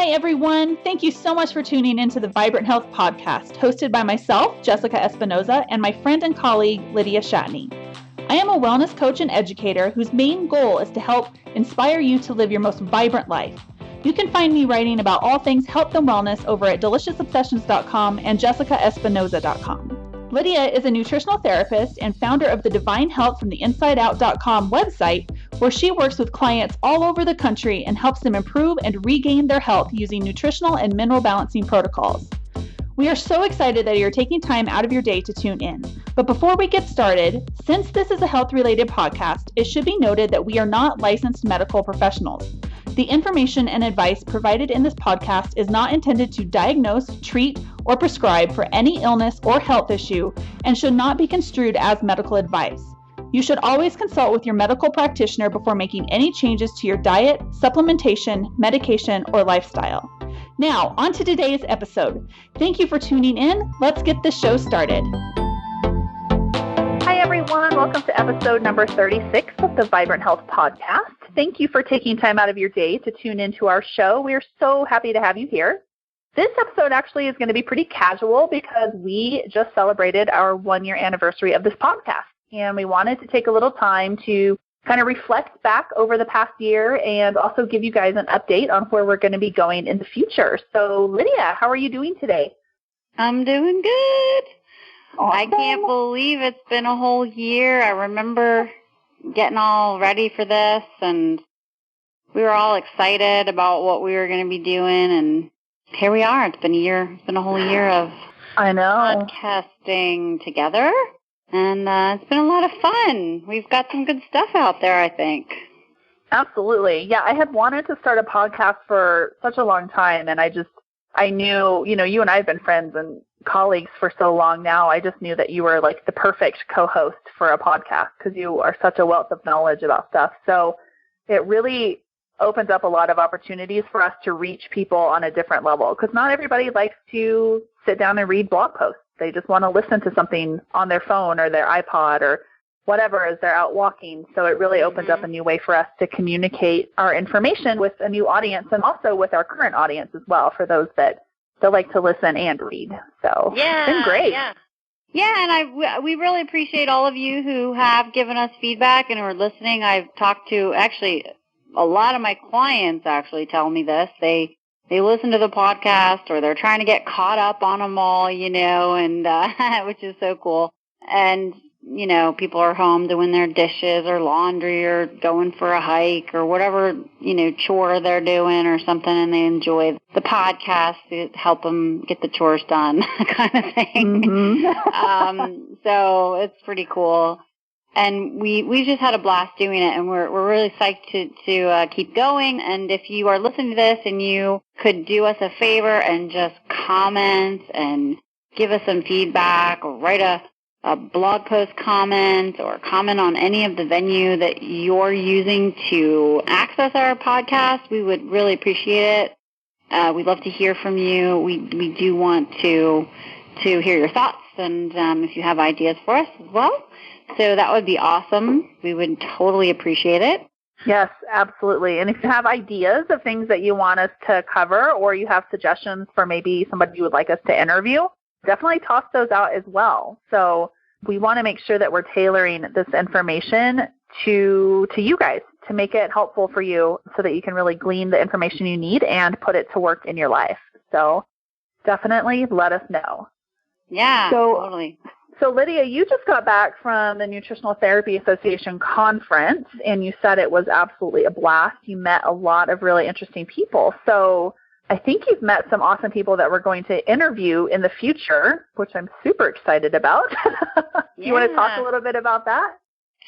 Hi, everyone. Thank you so much for tuning into the Vibrant Health Podcast, hosted by myself, Jessica Espinoza, and my friend and colleague, Lydia Shatney. I am a wellness coach and educator whose main goal is to help inspire you to live your most vibrant life. You can find me writing about all things health and wellness over at deliciousobsessions.com and jessicaespinoza.com. Lydia is a nutritional therapist and founder of the Divine Health from the InsideOut.com website, where she works with clients all over the country and helps them improve and regain their health using nutritional and mineral balancing protocols. We are so excited that you're taking time out of your day to tune in. But before we get started, since this is a health-related podcast, it should be noted that we are not licensed medical professionals. The information and advice provided in this podcast is not intended to diagnose, treat, or prescribe for any illness or health issue and should not be construed as medical advice. You should always consult with your medical practitioner before making any changes to your diet, supplementation, medication, or lifestyle. Now, on to today's episode. Thank you for tuning in. Let's get this show started. Hi, everyone. Welcome to episode number 36 of the Vibrant Health Podcast. Thank you for taking time out of your day to tune into our show. We are so happy to have you here. This episode actually is going to be pretty casual because we just celebrated our 1-year anniversary of this podcast. And we wanted to take a little time to kind of reflect back over the past year and also give you guys an update on where we're going to be going in the future. So, Lydia, how are you doing today? I'm doing good. Awesome. I can't believe it's been a whole year. I remember getting all ready for this, and we were all excited about what we were going to be doing, and here we are. It's been a year. It's been a whole year of podcasting together. And it's been a lot of fun. We've got some good stuff out there, I think. Absolutely. Yeah, I had wanted to start a podcast for such a long time, and I knew, you and I have been friends and colleagues for so long now. I just knew that you were like the perfect co-host for a podcast because you are such a wealth of knowledge about stuff. So it really opens up a lot of opportunities for us to reach people on a different level because not everybody likes to sit down and read blog posts. They just want to listen to something on their phone or their iPod or whatever as they're out walking. So it really opens up a new way for us to communicate our information with a new audience and also with our current audience as well for those that like to listen and read. So it's been great. Yeah, and we really appreciate all of you who have given us feedback and who are listening. I've talked to actually a lot of my clients actually tell me this. They listen to the podcast or they're trying to get caught up on them all, and which is so cool. And, people are home doing their dishes or laundry or going for a hike or whatever, chore they're doing or something, and they enjoy the podcast to help them get the chores done kind of thing. Mm-hmm. So it's pretty cool. And we just had a blast doing it, and we're really psyched to keep going. And if you are listening to this and you could do us a favor and just comment and give us some feedback or write a blog post comment or comment on any of the venue that you're using to access our podcast, we would really appreciate it. We'd love to hear from you. We do want to hear your thoughts and if you have ideas for us as well. So that would be awesome. We would totally appreciate it. Yes, absolutely. And if you have ideas of things that you want us to cover or you have suggestions for maybe somebody you would like us to interview, definitely toss those out as well. So we want to make sure that we're tailoring this information to you guys to make it helpful for you so that you can really glean the information you need and put it to work in your life. So definitely let us know. Yeah, totally. So, Lydia, you just got back from the Nutritional Therapy Association conference, and you said it was absolutely a blast. You met a lot of really interesting people. So I think you've met some awesome people that we're going to interview in the future, which I'm super excited about. You want to talk a little bit about that?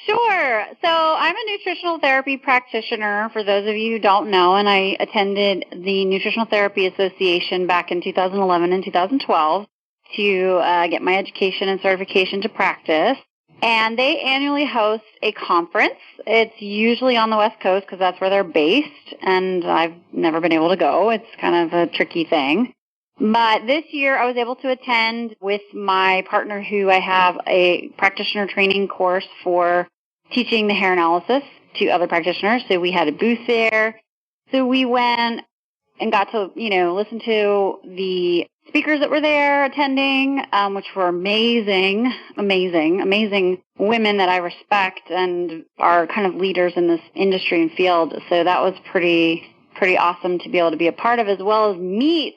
Sure. So I'm a nutritional therapy practitioner, for those of you who don't know, and I attended the Nutritional Therapy Association back in 2011 and 2012. To get my education and certification to practice. And they annually host a conference. It's usually on the West Coast because that's where they're based, and I've never been able to go. It's kind of a tricky thing. But this year I was able to attend with my partner who I have a practitioner training course for teaching the hair analysis to other practitioners. So we had a booth there. So we went and got to, listen to the speakers that were there attending, which were amazing women that I respect and are kind of leaders in this industry and field. So that was pretty awesome to be able to be a part of, as well as meet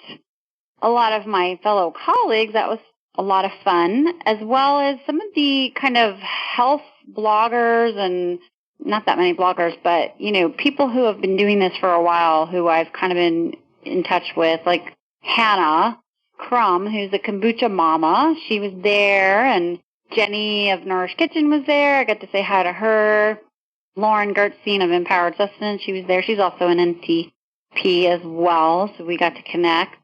a lot of my fellow colleagues. That was a lot of fun, as well as some of the kind of health bloggers, and not that many bloggers, but, people who have been doing this for a while who I've kind of been in touch with, like Hannah Crum, who's a kombucha mama. She was there, and Jenny of Nourish Kitchen was there. I got to say hi to her. Lauren Gertzstein of Empowered Sustenance, she was there. She's also an NTP as well, so we got to connect.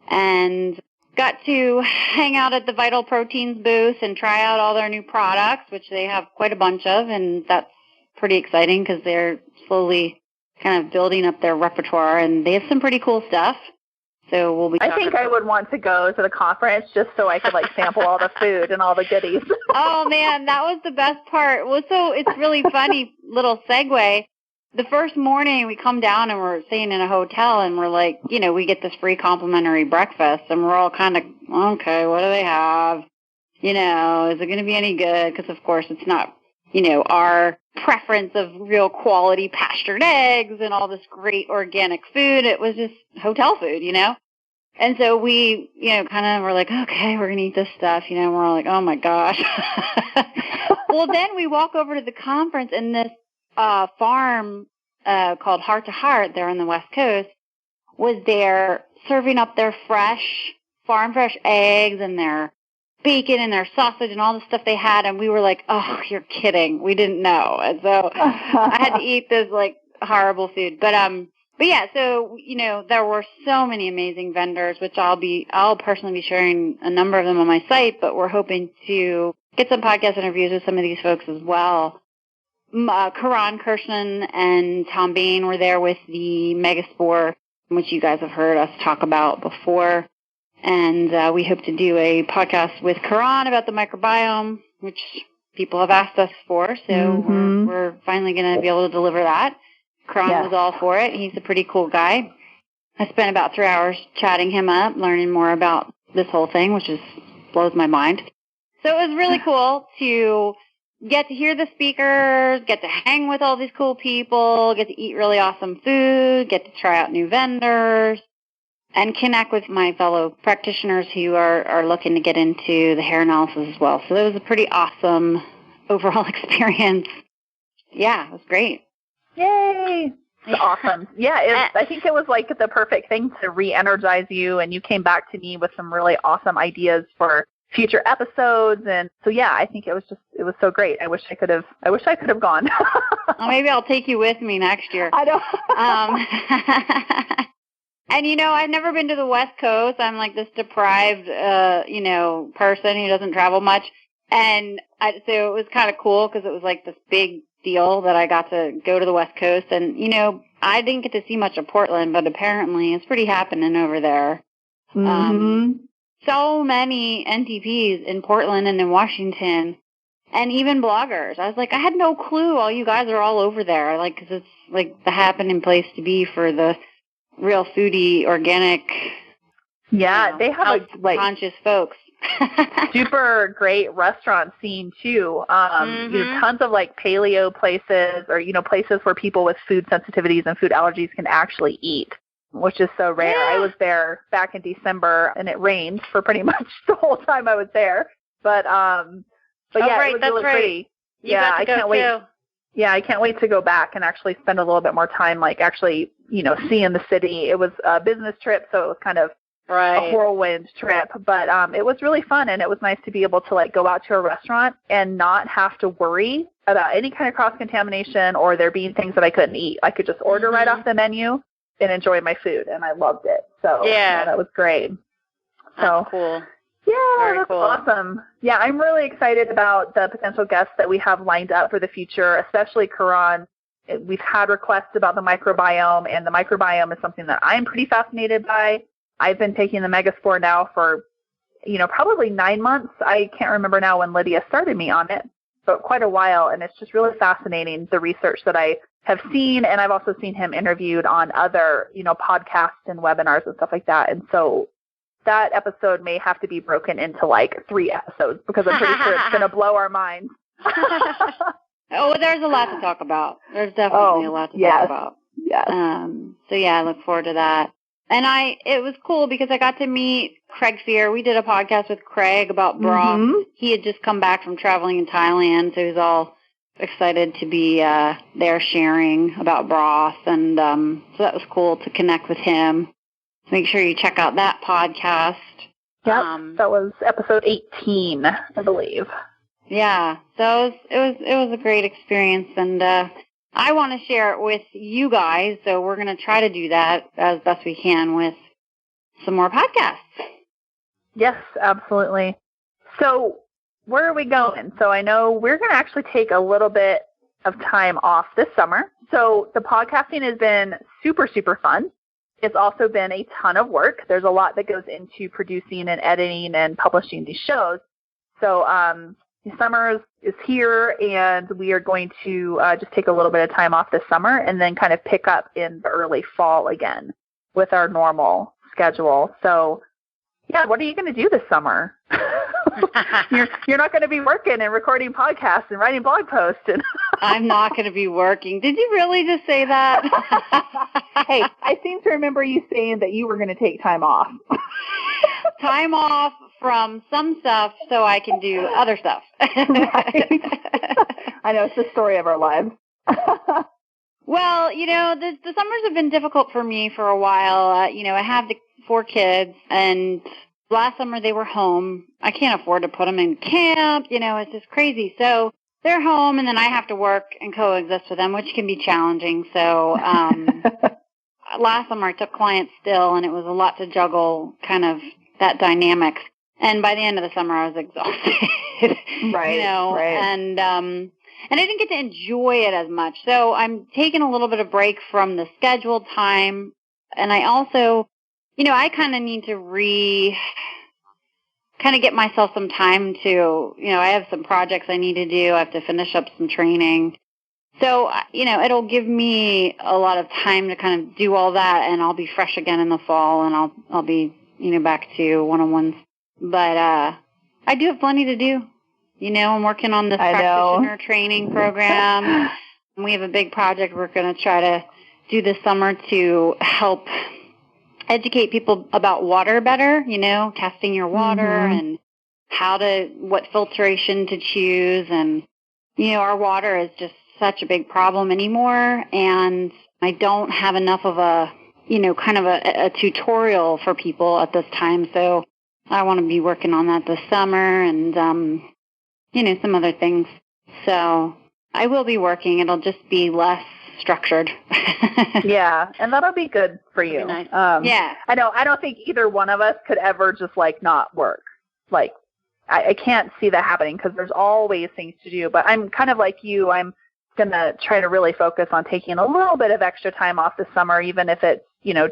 And got to hang out at the Vital Proteins booth and try out all their new products, which they have quite a bunch of, and that's pretty exciting because they're slowly kind of building up their repertoire, and they have some pretty cool stuff. So we'll be I think I would want to go to the conference just so I could sample all the food and all the goodies. Oh man, that was the best part. Well, so it's really funny little segue. The first morning we come down and we're staying in a hotel, and we're like, we get this free complimentary breakfast, and we're all kind of, okay, what do they have? Is it going to be any good? Because of course it's not, our preference of real quality pastured eggs and all this great organic food. It was just hotel food, And so we, kind of were like, okay, we're going to eat this stuff, and we're all like, oh my gosh. Well, then we walk over to the conference, and this farm called Heart to Heart there on the West Coast was there serving up their farm fresh eggs and their bacon and their sausage and all the stuff they had, and we were like, oh, you're kidding. We didn't know. And so I had to eat this horrible food. But yeah, so there were so many amazing vendors, which I'll personally be sharing a number of them on my site, but we're hoping to get some podcast interviews with some of these folks as well. Karan Kirshner and Tom Bain were there with the Megaspore, which you guys have heard us talk about before. And we hope to do a podcast with Karan about the microbiome, which people have asked us for. So we're finally going to be able to deliver that. Karan was all for it. He's a pretty cool guy. I spent about 3 hours chatting him up, learning more about this whole thing, which blows my mind. So it was really cool to get to hear the speakers, get to hang with all these cool people, get to eat really awesome food, get to try out new vendors, and connect with my fellow practitioners who are looking to get into the hair analysis as well. So that was a pretty awesome overall experience. Yeah, it was great. Yay! It's awesome. Yeah, I think it was the perfect thing to re-energize you, and you came back to me with some really awesome ideas for future episodes. And so, yeah, I think it was so great. I wish I could have gone. Well, maybe I'll take you with me next year. I know. And, I've never been to the West Coast. I'm this deprived, person who doesn't travel much. And so it was kind of cool because it was this big deal that I got to go to the West Coast. And, I didn't get to see much of Portland, but apparently it's pretty happening over there. So many NTPs in Portland and in Washington, and even bloggers. I was I had no clue all you guys are all over there, because it's the happening place to be for the real foodie, organic, they have conscious folks. Super great restaurant scene too. Tons of paleo places, or places where people with food sensitivities and food allergies can actually eat, which is so rare. I was there back in December, and it rained for pretty much the whole time I was there. But right, it was that's really right. pretty. You got to I can't wait. Too. Yeah, I can't wait to go back and actually spend a little bit more time, actually, seeing the city. It was a business trip, so it was kind of a whirlwind trip, but it was really fun, and it was nice to be able to go out to a restaurant and not have to worry about any kind of cross-contamination or there being things that I couldn't eat. I could just order right off the menu and enjoy my food, and I loved it. So that was great. That's cool. Yeah, that's awesome. Yeah, I'm really excited about the potential guests that we have lined up for the future, especially Karan. We've had requests about the microbiome, and the microbiome is something that I'm pretty fascinated by. I've been taking the Megaspore now for, probably 9 months. I can't remember now when Lydia started me on it. but quite a while, and it's just really fascinating, the research that I have seen, and I've also seen him interviewed on other, podcasts and webinars and stuff like that. And so that episode may have to be broken into like 3 episodes because I'm pretty sure it's going to blow our minds. Oh, there's a lot to talk about. There's definitely a lot to talk about. Yes. So yeah, I look forward to that. And it was cool because I got to meet Craig Fear. We did a podcast with Craig about broth. Mm-hmm. He had just come back from traveling in Thailand, so he was all excited to be there sharing about broth. And so that was cool to connect with him. Make sure you check out that podcast. Yep, that was episode 18, I believe. Yeah, so it was a great experience, and I want to share it with you guys, so we're going to try to do that as best we can with some more podcasts. Yes, absolutely. So where are we going? So I know we're going to actually take a little bit of time off this summer. So the podcasting has been super, super fun. It's also been a ton of work. There's a lot that goes into producing and editing and publishing these shows. So the summer is here, and we are going to just take a little bit of time off this summer and then kind of pick up in the early fall again with our normal schedule. So, yeah, what are you going to do this summer? You're not going to be working and recording podcasts and writing blog posts. I'm not going to be working. Did you really just say that? Hey, I seem to remember you saying that you were going to take time off. Time off from some stuff so I can do other stuff. Right. I know, it's the story of our lives. Well, the summers have been difficult for me for a while. I have the 4 kids, and last summer they were home. I can't afford to put them in camp. It's just crazy. So they're home, and then I have to work and coexist with them, which can be challenging. So last summer I took clients still, and it was a lot to juggle kind of that dynamics. And by the end of the summer, I was exhausted. Right. Right. And I didn't get to enjoy it as much. So I'm taking a little bit of break from the scheduled time. And I also, I kind of need to kind of get myself some time to, I have some projects I need to do. I have to finish up some training. So, it'll give me a lot of time to kind of do all that, and I'll be fresh again in the fall, and I'll be, back to one-on-ones. But I do have plenty to do. I'm working on this practitioner training program. We have a big project we're going to try to do this summer to help educate people about water better, testing your water and what filtration to choose. And, our water is just such a big problem anymore. And I don't have enough of a, kind of a tutorial for people at this time. So I want to be working on that this summer and, some other things. So I will be working. It'll just be less structured. Yeah, and that'll be good for you. Nice. Yeah. I know. I don't think either one of us could ever just, not work. I can't see that happening because there's always things to do. But I'm kind of like you. I'm going to try to really focus on taking a little bit of extra time off this summer, even if it's,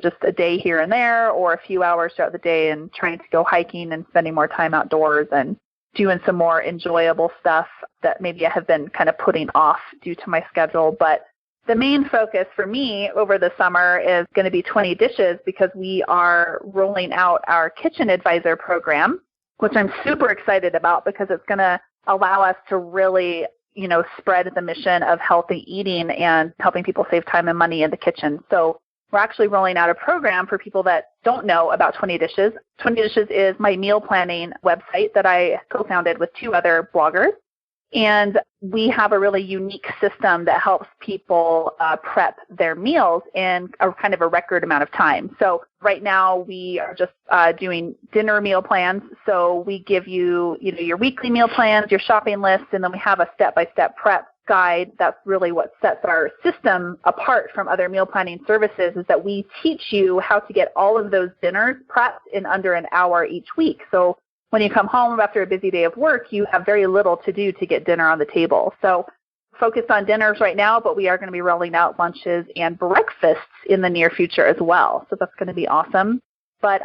just a day here and there or a few hours throughout the day, and trying to go hiking and spending more time outdoors and doing some more enjoyable stuff that maybe I have been kind of putting off due to my schedule. But the main focus for me over the summer is going to be 20 dishes because we are rolling out our Kitchen Advisor program, which I'm super excited about because it's going to allow us to really, spread the mission of healthy eating and helping people save time and money in the kitchen. So we're actually rolling out a program for people that don't know about 20 Dishes. 20 Dishes is my meal planning website that I co-founded with 2 other bloggers. And we have a really unique system that helps people prep their meals in a kind of a record amount of time. So right now we are just doing dinner meal plans. So we give you, your weekly meal plans, your shopping list, and then we have a step-by-step prep guide. That's really what sets our system apart from other meal planning services, is that we teach you how to get all of those dinners prepped in under an hour each week. So when you come home after a busy day of work, you have very little to do to get dinner on the table. So focused on dinners right now, but we are going to be rolling out lunches and breakfasts in the near future as well. So that's going to be awesome. But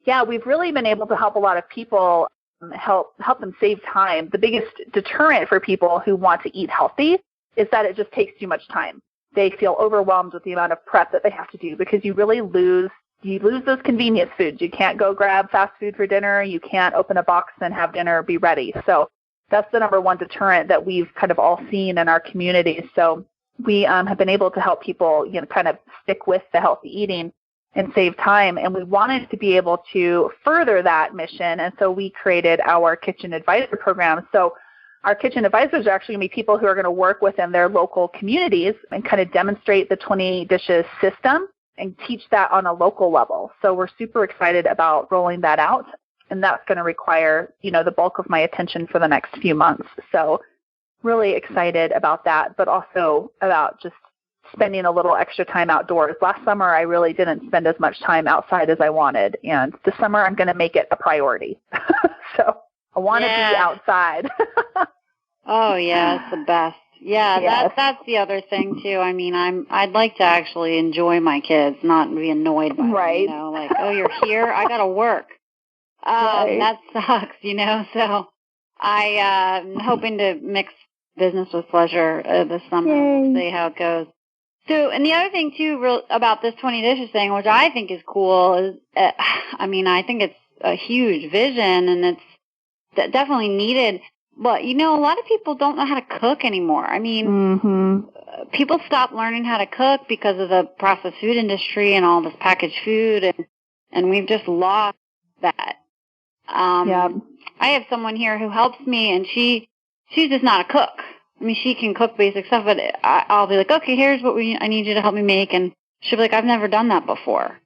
yeah, we've really been able to help a lot of people help them save time. The biggest deterrent for people who want to eat healthy is that it just takes too much time. They feel overwhelmed with the amount of prep that they have to do because you really lose those convenience foods. You can't go grab fast food for dinner. You can't open a box and have dinner be ready. So that's the number one deterrent that we've kind of all seen in our communities. So we have been able to help people, kind of stick with the healthy eating and save time. And we wanted to be able to further that mission. And so we created our Kitchen Advisor program. So our kitchen advisors are actually going to be people who are going to work within their local communities and kind of demonstrate the 20 dishes system and teach that on a local level. So we're super excited about rolling that out. And that's going to require, the bulk of my attention for the next few months. So really excited about that, but also about just spending a little extra time outdoors. Last summer, I really didn't spend as much time outside as I wanted. And this summer, I'm going to make it a priority. So I want to be outside. Oh, yeah, it's the best. Yeah, yes. That's the other thing, too. I mean, I'd like to actually enjoy my kids, not be annoyed by them, like, oh, you're here? I got to work. That sucks, So I'm hoping to mix business with pleasure this summer. Yay. We'll see how it goes. So, and the other thing, too, about this 20 dishes thing, which I think is cool, is, I think it's a huge vision, and it's definitely needed. But, a lot of people don't know how to cook anymore. I mean, people stop learning how to cook because of the processed food industry and all this packaged food, and we've just lost that. I have someone here who helps me, and she's just not a cook. I mean, she can cook basic stuff, but I'll be like, okay, here's what I need you to help me make, and she'll be like, I've never done that before.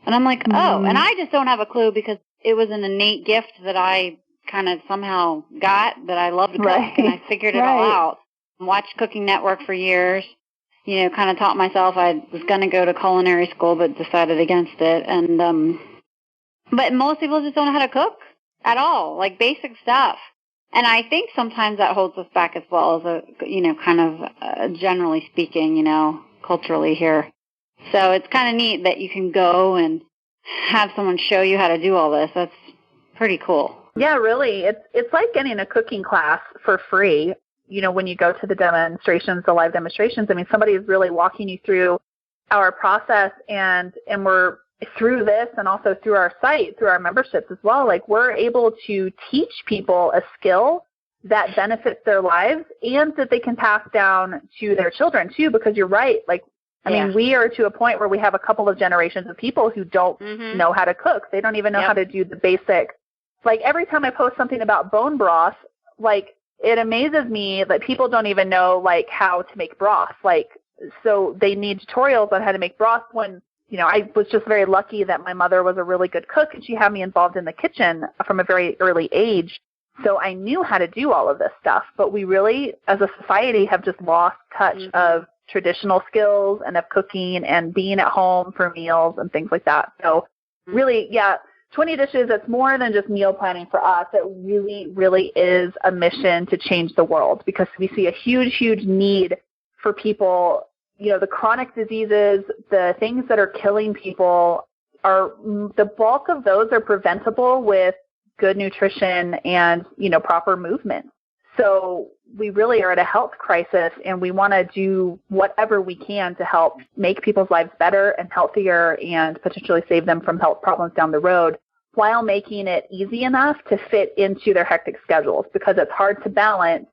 And I'm like, oh, and I just don't have a clue because it was an innate gift that I kind of somehow got, that I love to cook, and I figured it all out. Watched Cooking Network for years, kind of taught myself. I was going to go to culinary school, but decided against it. And but most people just don't know how to cook at all, like basic stuff. And I think sometimes that holds us back as well, as generally speaking, culturally here. So it's kind of neat that you can go and have someone show you how to do all this. That's pretty cool. Yeah, really. It's like getting a cooking class for free. When you go to the demonstrations, the live demonstrations, somebody is really walking you through our process, and we're through this, and also through our site, through our memberships as well. Like, we're able to teach people a skill that benefits their lives and that they can pass down to their children too, because you're right. Like, we are to a point where we have a couple of generations of people who don't know how to cook. They don't even know how to do the basic. Like, every time I post something about bone broth, like, it amazes me that people don't even know, like, how to make broth. Like, so they need tutorials on how to make broth when, I was just very lucky that my mother was a really good cook, and she had me involved in the kitchen from a very early age. So I knew how to do all of this stuff. But we really, as a society, have just lost touch of traditional skills and of cooking and being at home for meals and things like that. So really, 20 dishes, it's more than just meal planning for us. It really, really is a mission to change the world, because we see a huge, huge need for people. The chronic diseases, the things that are killing people, the bulk of those are preventable with good nutrition and, proper movement. So we really are at a health crisis, and we want to do whatever we can to help make people's lives better and healthier and potentially save them from health problems down the road, while making it easy enough to fit into their hectic schedules, because it's hard to balance,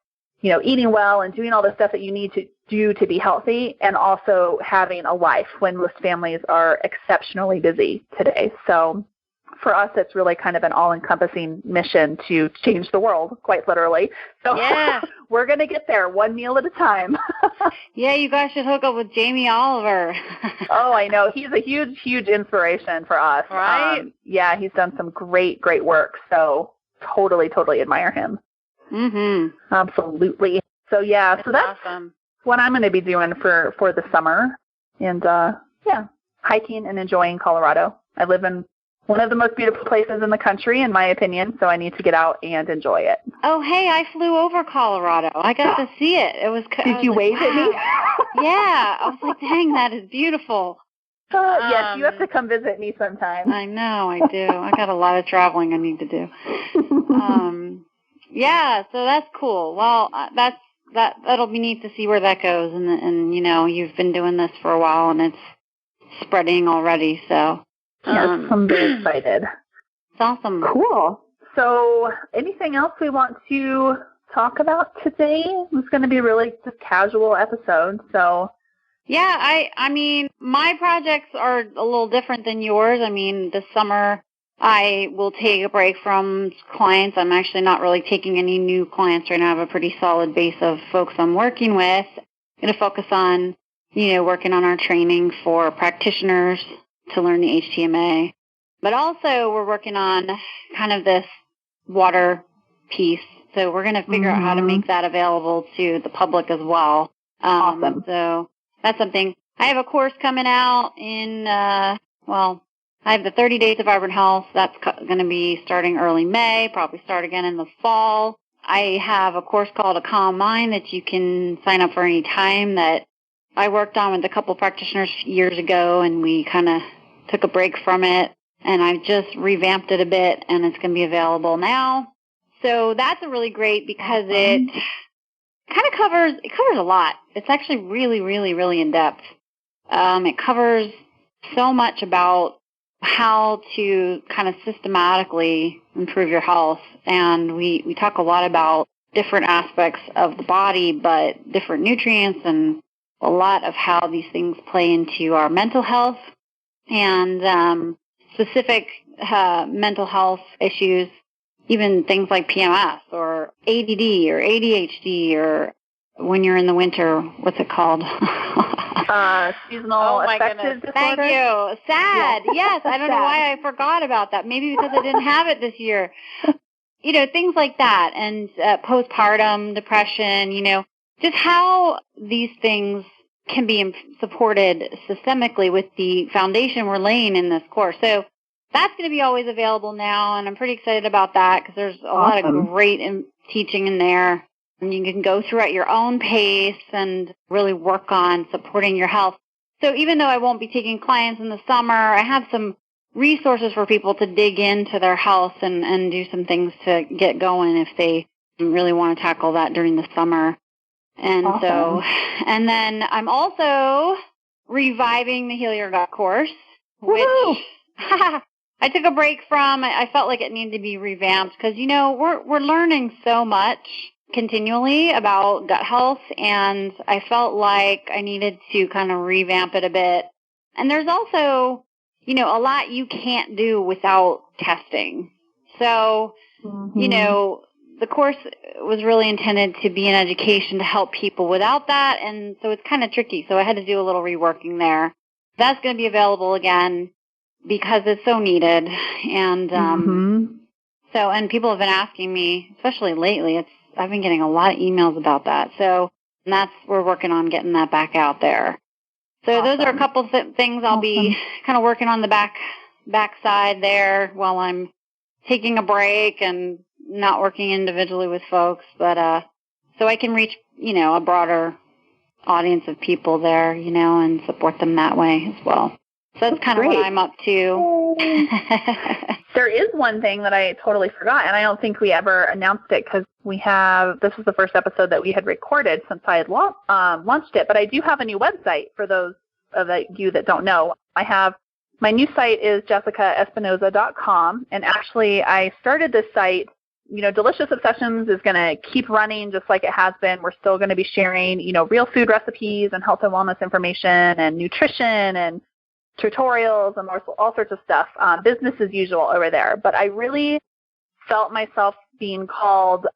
eating well and doing all the stuff that you need to do to be healthy, and also having a life when most families are exceptionally busy today. So for us, it's really kind of an all-encompassing mission to change the world, quite literally. So we're going to get there one meal at a time. Yeah, you guys should hook up with Jamie Oliver. Oh, I know. He's a huge, huge inspiration for us. Right? He's done some great, great work. So totally, totally admire him. Mm-hmm. Absolutely. So, so that's awesome. What I'm going to be doing for the summer. And, hiking and enjoying Colorado. I live in one of the most beautiful places in the country, in my opinion, so I need to get out and enjoy it. Oh, hey, I flew over Colorado. I got to see it. It was. Did you wave at me? Yeah. I was like, dang, that is beautiful. Yes, you have to come visit me sometime. I know, I do. I got a lot of traveling I need to do. Yeah, so that's cool. Well, that'll be neat to see where that goes. And you've been doing this for a while, and it's spreading already. So yes, I'm very excited. It's awesome. Cool. So, anything else we want to talk about today? It's going to be really just casual episode. So. Yeah, I mean, my projects are a little different than yours. I mean, this summer I will take a break from clients. I'm actually not really taking any new clients right now. I have a pretty solid base of folks I'm working with. I'm going to focus on, working on our training for practitioners to learn the HTMA. But also we're working on kind of this water piece. So we're going to figure out how to make that available to the public as well. Awesome. So that's something. I have a course coming out in, I have the 30 Days of Vibrant Health. That's going to be starting early May, probably start again in the fall. I have a course called A Calm Mind that you can sign up for any time that I worked on with a couple practitioners years ago, and we kind of took a break from it, and I've just revamped it a bit, and it's going to be available now. So that's a really great because it kind of covers a lot. It's actually really, really, really in-depth. It covers so much about how to kind of systematically improve your health. And we talk a lot about different aspects of the body, but different nutrients and a lot of how these things play into our mental health and specific mental health issues. Even things like PMS or ADD or ADHD or when you're in the winter, what's it called? Seasonal affective disorder. Thank you. SAD. Yeah. Yes, I don't know why I forgot about that. Maybe because I didn't have it this year. Things like that, and postpartum depression. Just how these things can be supported systemically with the foundation we're laying in this course. So that's going to be always available now, and I'm pretty excited about that because there's a lot of great teaching in there. And you can go through at your own pace and really work on supporting your health. So even though I won't be taking clients in the summer, I have some resources for people to dig into their health and do some things to get going if they really want to tackle that during the summer. And and then I'm also reviving the Heal Your Gut course, which I took a break from. I felt like it needed to be revamped because, we're learning so much continually about gut health, and I felt like I needed to kind of revamp it a bit. And there's also, a lot you can't do without testing. So, the course was really intended to be an education to help people without that, and so it's kind of tricky. So I had to do a little reworking there. That's going to be available again because it's so needed. And and people have been asking me, especially lately, I've been getting a lot of emails about that. So we're working on getting that back out there. So those are a couple things I'll be kind of working on the backside there while I'm taking a break and not working individually with folks. But so I can reach, a broader audience of people there, and support them that way as well. So that's kind of what I'm up to. There is one thing that I totally forgot, and I don't think we ever announced it because this was the first episode that we had recorded since I had launched it, but I do have a new website for those of you that don't know. My new site is jessicaespinoza.com, and actually I started this site. Delicious Obsessions is going to keep running just like it has been. We're still going to be sharing, real food recipes and health and wellness information and nutrition and tutorials and all sorts of stuff, business as usual over there. But I really felt myself being called,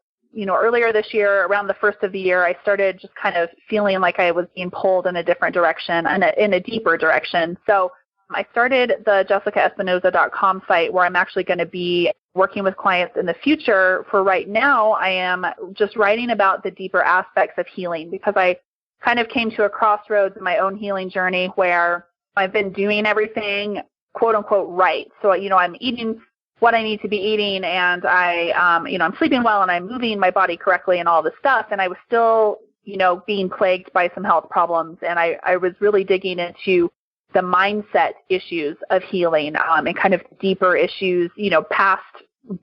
earlier this year, around the first of the year, I started just kind of feeling like I was being pulled in a different direction, in a deeper direction. So I started the jessicaespinoza.com site where I'm actually going to be working with clients in the future. For right now, I am just writing about the deeper aspects of healing because I kind of came to a crossroads in my own healing journey where I've been doing everything, quote unquote, right. So, I'm eating what I need to be eating, and I'm sleeping well, and I'm moving my body correctly and all this stuff. And I was still, being plagued by some health problems. And I was really digging into the mindset issues of healing, and kind of deeper issues, past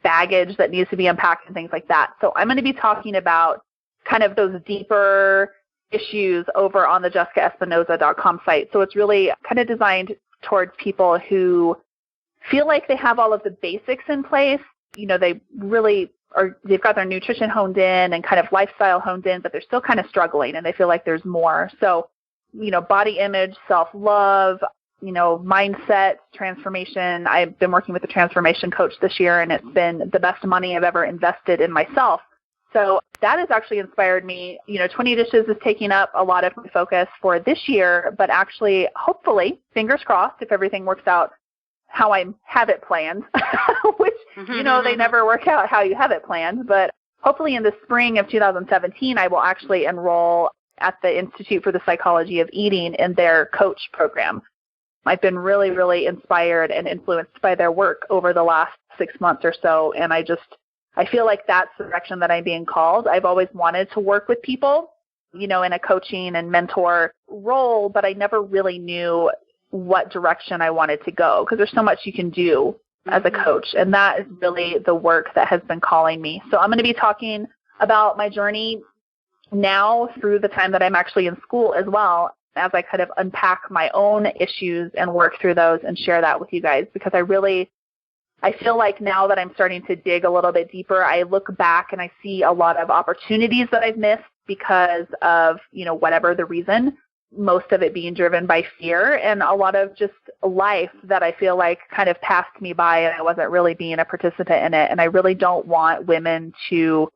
baggage that needs to be unpacked and things like that. So I'm going to be talking about kind of those deeper issues over on the jessicaespinoza.com site. So it's really kind of designed towards people who feel like they have all of the basics in place. They really they've got their nutrition honed in and kind of lifestyle honed in, but they're still kind of struggling and they feel like there's more. So, body image, self-love, mindset, transformation. I've been working with a transformation coach this year, and it's been the best money I've ever invested in myself. So that has actually inspired me. 20 Dishes is taking up a lot of my focus for this year, but actually, hopefully, fingers crossed, if everything works out how I have it planned, which, they never work out how you have it planned. But hopefully in the spring of 2017, I will actually enroll at the Institute for the Psychology of Eating in their coach program. I've been really, really inspired and influenced by their work over the last 6 months or so. And I feel like that's the direction that I'm being called. I've always wanted to work with people, in a coaching and mentor role, but I never really knew what direction I wanted to go, because there's so much you can do as a coach. And that is really the work that has been calling me. So I'm going to be talking about my journey now through the time that I'm actually in school as well, as I kind of unpack my own issues and work through those and share that with you guys, because I feel like now that I'm starting to dig a little bit deeper, I look back and I see a lot of opportunities that I've missed because of, whatever the reason, most of it being driven by fear, and a lot of just life that I feel like kind of passed me by and I wasn't really being a participant in it. And I really don't want women to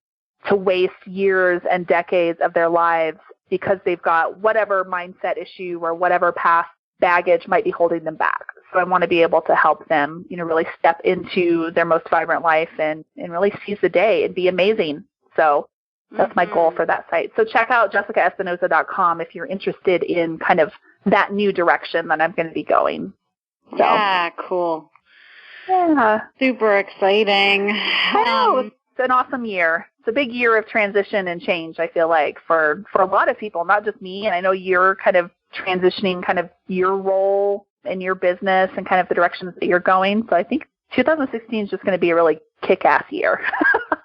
waste years and decades of their lives because they've got whatever mindset issue or whatever past baggage might be holding them back. So I want to be able to help them, really step into their most vibrant life and really seize the day and be amazing. So that's my goal for that site. So check out jessicaespinoza.com if you're interested in kind of that new direction that I'm going to be going. So. Yeah, cool. Yeah. Super exciting. I know. It's an awesome year. It's a big year of transition and change, I feel like, for a lot of people, not just me. And I know you're kind of transitioning kind of your role in your business and kind of the directions that you're going. So I think 2016 is just going to be a really kick-ass year.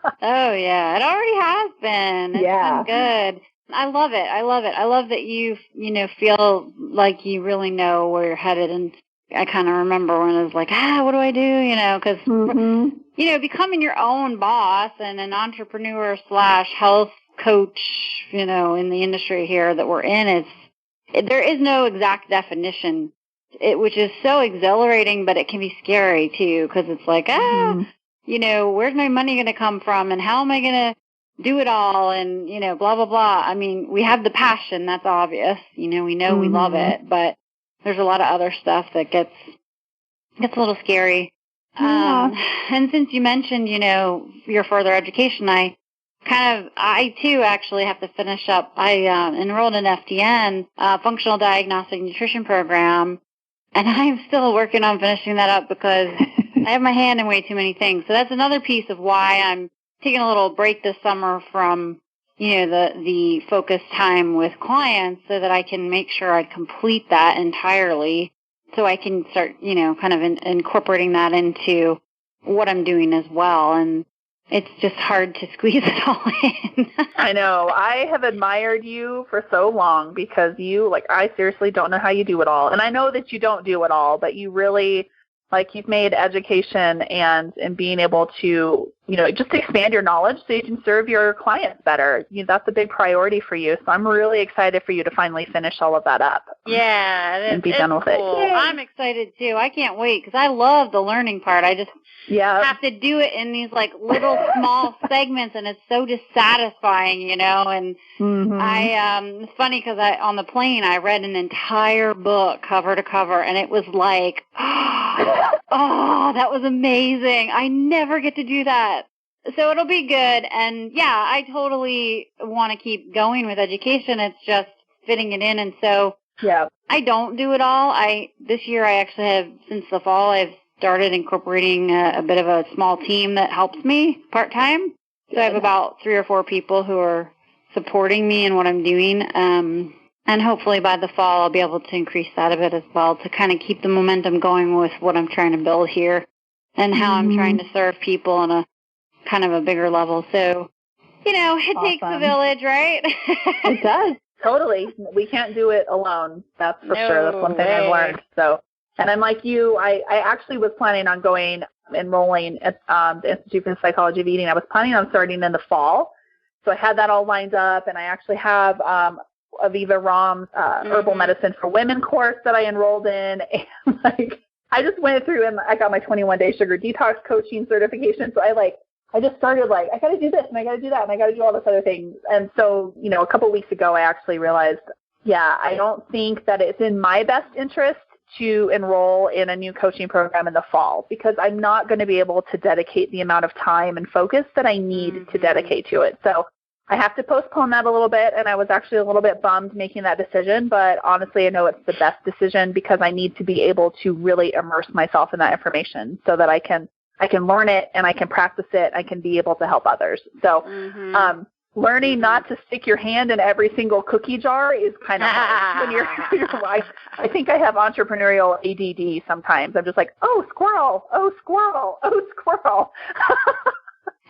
Oh, yeah. It already has been. It's been good. I love it. I love that you feel like you really know where you're headed. And I kind of remember when it was like, what do I do? Because, becoming your own boss and an entrepreneur / health coach, in the industry here that we're in, there is no exact definition, which is so exhilarating, but it can be scary too, because it's like, where's my money going to come from and how am I going to do it all and, blah, blah, blah. I mean, we have the passion. That's obvious. We know we love it, but there's a lot of other stuff that gets a little scary. Yeah. And since you mentioned, your further education, I too actually have to finish up. I enrolled in FDN, Functional Diagnostic Nutrition Program, and I'm still working on finishing that up because I have my hand in way too many things. So that's another piece of why I'm taking a little break this summer from, the focused time with clients so that I can make sure I complete that entirely so I can start, kind of incorporating that into what I'm doing as well. And it's just hard to squeeze it all in. I know. I have admired you for so long because I seriously don't know how you do it all. And I know that you don't do it all, but you really, you've made education and being able to, just expand your knowledge so you can serve your clients better. That's a big priority for you. So I'm really excited for you to finally finish all of that up. Yeah. And be done with it. Yay. I'm excited too. I can't wait because I love the learning part. I just have to do it in these little small segments, and it's so dissatisfying, and it's funny because on the plane I read an entire book cover to cover, and it was like, oh, that was amazing. I never get to do that. So it'll be good. And yeah, I totally want to keep going with education. It's just fitting it in. And so I don't do it all. This year I actually have, since the fall, I've started incorporating a bit of a small team that helps me part-time. So I have about 3 or 4 people who are supporting me in what I'm doing. And hopefully by the fall, I'll be able to increase that a bit as well to kind of keep the momentum going with what I'm trying to build here and how I'm trying to serve people on a kind of a bigger level. So, it takes a village, right? It does. Totally. We can't do it alone. That's for sure. That's one thing I've learned. So, and I'm like you, I actually was planning on enrolling at the Institute for the Psychology of Eating. I was planning on starting in the fall. So I had that all lined up, and I actually have Aviva Rom's herbal medicine for women course that I enrolled in. And I just went through and I got my 21-day sugar detox coaching certification. So I just started I got to do this and I got to do that and I got to do all this other things. And so, a couple of weeks ago, I actually realized, I don't think that it's in my best interest to enroll in a new coaching program in the fall because I'm not going to be able to dedicate the amount of time and focus that I need to dedicate to it. So I have to postpone that a little bit, and I was actually a little bit bummed making that decision, but honestly, I know it's the best decision because I need to be able to really immerse myself in that information so that I can learn it and I can practice it. I can be able to help others. So learning not to stick your hand in every single cookie jar is kind of hard when you're I think I have entrepreneurial ADD sometimes. I'm just like, oh, squirrel, oh, squirrel, oh, squirrel.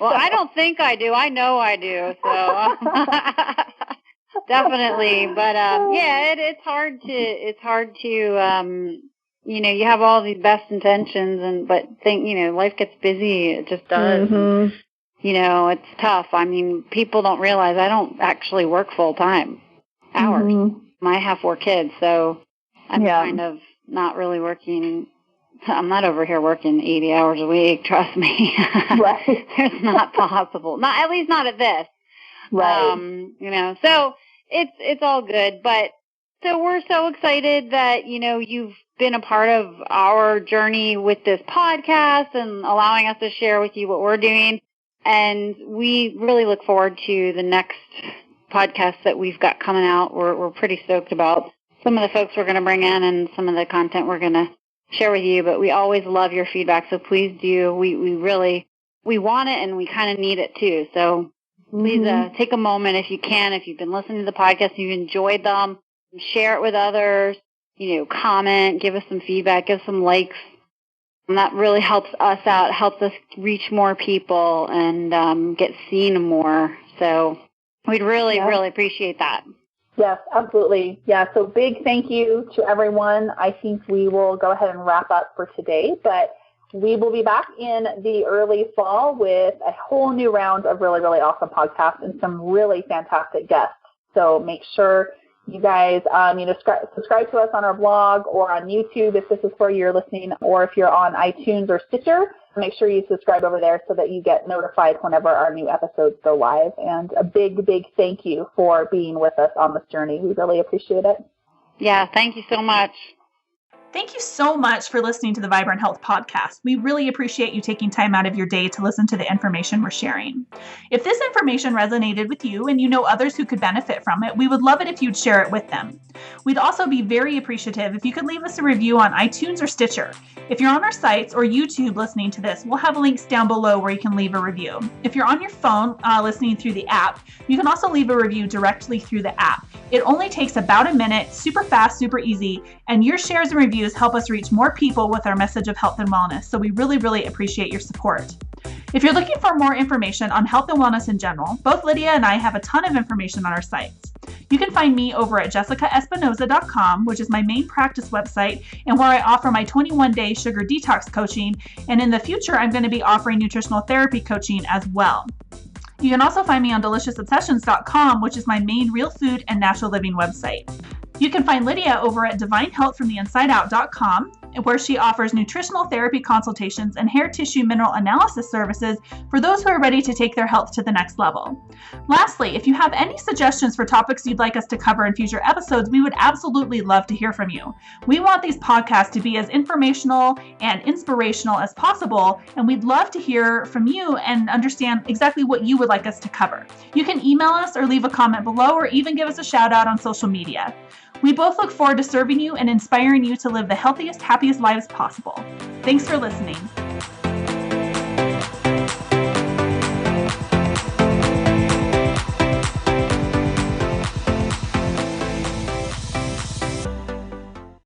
Well, I don't think I do. I know I do. So definitely. But it's hard to you have all these best intentions but life gets busy. It just does. And, it's tough. I mean, people don't realize I don't actually work full time hours. I have 4 kids, so I'm kind of not really working. I'm not over here working 80 hours a week, trust me. Right. It's not possible. At least not at this. Right. So it's all good. But so we're so excited that, you've been a part of our journey with this podcast and allowing us to share with you what we're doing. And we really look forward to the next podcast that we've got coming out. We're pretty stoked about some of the folks we're going to bring in and some of the content we're going to share with you, but we always love your feedback, so please do. We want it, and we kind of need it too. So please take a moment if you can. If you've been listening to the podcast, you've enjoyed them, share it with others. Comment, give us some feedback, give some likes. And that really helps us out. It helps us reach more people and get seen more. So we'd really appreciate that. Yes, absolutely. Yeah, so big thank you to everyone. I think we will go ahead and wrap up for today, but we will be back in the early fall with a whole new round of really, really awesome podcasts and some really fantastic guests. So make sure you guys, subscribe to us on our blog or on YouTube if this is where you're listening, or if you're on iTunes or Stitcher, make sure you subscribe over there so that you get notified whenever our new episodes go live. And a big, big thank you for being with us on this journey. We really appreciate it. Yeah, thank you so much. Thank you so much for listening to the Vibrant Health Podcast. We really appreciate you taking time out of your day to listen to the information we're sharing. If this information resonated with you and you know others who could benefit from it, we would love it if you'd share it with them. We'd also be very appreciative if you could leave us a review on iTunes or Stitcher. If you're on our sites or YouTube listening to this, we'll have links down below where you can leave a review. If you're on your phone listening through the app, you can also leave a review directly through the app. It only takes about a minute, super fast, super easy, and your shares and reviews help us reach more people with our message of health and wellness. So we really, really appreciate your support. If you're looking for more information on health and wellness in general, both Lydia and I have a ton of information on our sites. You can find me over at jessicaespinoza.com, which is my main practice website and where I offer my 21-day sugar detox coaching. And in the future, I'm going to be offering nutritional therapy coaching as well. You can also find me on deliciousobsessions.com, which is my main real food and natural living website. You can find Lydia over at divinehealthfromtheinsideout.com, where she offers nutritional therapy consultations and hair tissue mineral analysis services for those who are ready to take their health to the next level. Lastly, if you have any suggestions for topics you'd like us to cover in future episodes, we would absolutely love to hear from you. We want these podcasts to be as informational and inspirational as possible, and we'd love to hear from you and understand exactly what you would like us to cover. You can email us or leave a comment below or even give us a shout out on social media. We both look forward to serving you and inspiring you to live the healthiest, happiest lives possible. Thanks for listening.